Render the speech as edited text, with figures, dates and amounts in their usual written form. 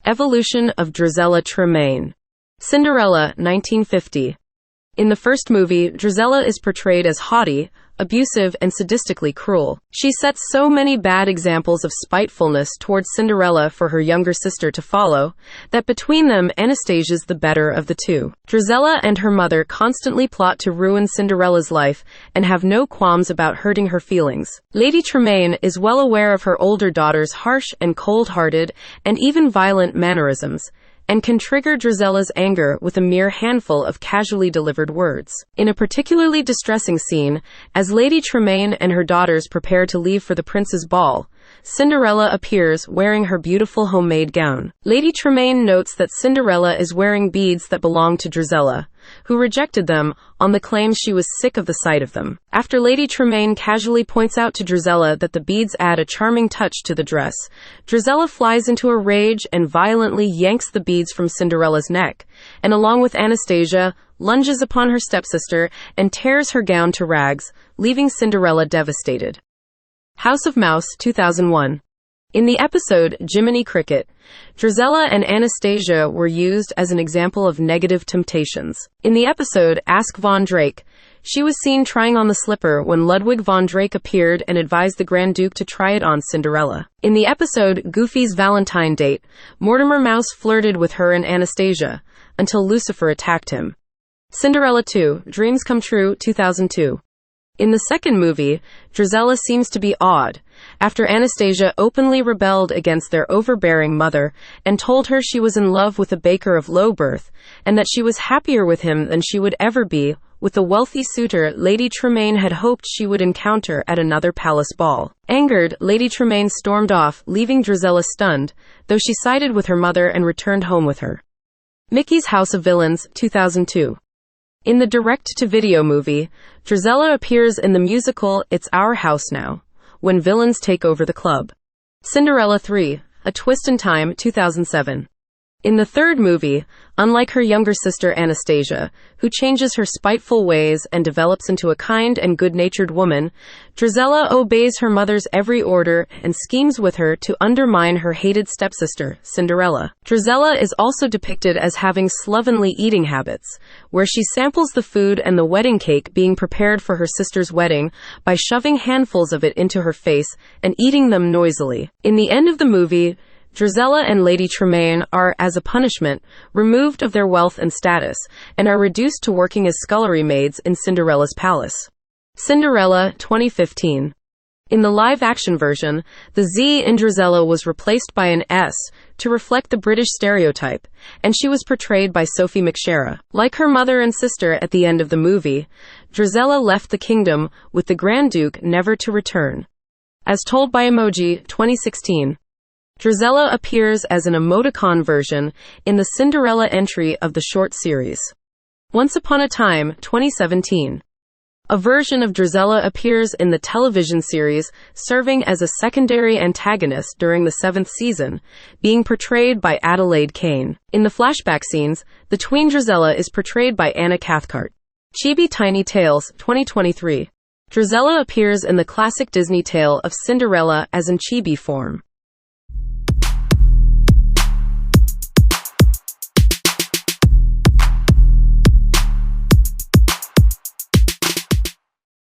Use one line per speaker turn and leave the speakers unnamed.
Evolution of Drizella Tremaine. Cinderella, 1950. In the first movie, Drizella is portrayed as haughty, abusive, and sadistically cruel. She sets so many bad examples of spitefulness towards Cinderella for her younger sister to follow, that between them, Anastasia's the better of the two. Drizella and her mother constantly plot to ruin Cinderella's life and have no qualms about hurting her feelings. Lady Tremaine is well aware of her older daughter's harsh and cold-hearted and even violent mannerisms, and can trigger Drizella's anger with a mere handful of casually delivered words. In a particularly distressing scene, as Lady Tremaine and her daughters prepare to leave for the prince's ball, Cinderella appears wearing her beautiful homemade gown. Lady Tremaine notes that Cinderella is wearing beads that belong to Drizella, who rejected them on the claim she was sick of the sight of them. After Lady Tremaine casually points out to Drizella that the beads add a charming touch to the dress, Drizella flies into a rage and violently yanks the beads from Cinderella's neck, and along with Anastasia, lunges upon her stepsister and tears her gown to rags, leaving Cinderella devastated. House of Mouse, 2001. In the episode Jiminy Cricket, Drizella and Anastasia were used as an example of negative temptations. In the episode Ask Von Drake, she was seen trying on the slipper when Ludwig von Drake appeared and advised the Grand Duke to try it on Cinderella. In the episode Goofy's Valentine Date, Mortimer Mouse flirted with her and Anastasia, until Lucifer attacked him. Cinderella 2, Dreams Come True, 2002. In the second movie, Drizella seems to be awed, after Anastasia openly rebelled against their overbearing mother and told her she was in love with a baker of low birth, and that she was happier with him than she would ever be with the wealthy suitor Lady Tremaine had hoped she would encounter at another palace ball. Angered, Lady Tremaine stormed off, leaving Drizella stunned, though she sided with her mother and returned home with her. Mickey's House of Villains, 2002. In the direct-to-video movie, Drizella appears in the musical It's Our House Now, when villains take over the club. Cinderella 3, A Twist in Time, 2007. In the third movie, unlike her younger sister Anastasia, who changes her spiteful ways and develops into a kind and good-natured woman, Drizella obeys her mother's every order and schemes with her to undermine her hated stepsister, Cinderella. Drizella is also depicted as having slovenly eating habits, where she samples the food and the wedding cake being prepared for her sister's wedding by shoving handfuls of it into her face and eating them noisily. In the end of the movie, Drizella and Lady Tremaine are, as a punishment, removed of their wealth and status, and are reduced to working as scullery maids in Cinderella's palace. Cinderella, 2015. In the live-action version, the Z in Drizella was replaced by an S to reflect the British stereotype, and she was portrayed by Sophie McShera. Like her mother and sister at the end of the movie, Drizella left the kingdom with the Grand Duke never to return. As told by Emoji, 2016. Drizella appears as an emoticon version in the Cinderella entry of the short series. Once Upon a Time, 2017. A version of Drizella appears in the television series, serving as a secondary antagonist during the 7th season, being portrayed by Adelaide Kane. In the flashback scenes, the tween Drizella is portrayed by Anna Cathcart. Chibi Tiny Tales, 2023. Drizella appears in the classic Disney tale of Cinderella as in Chibi form.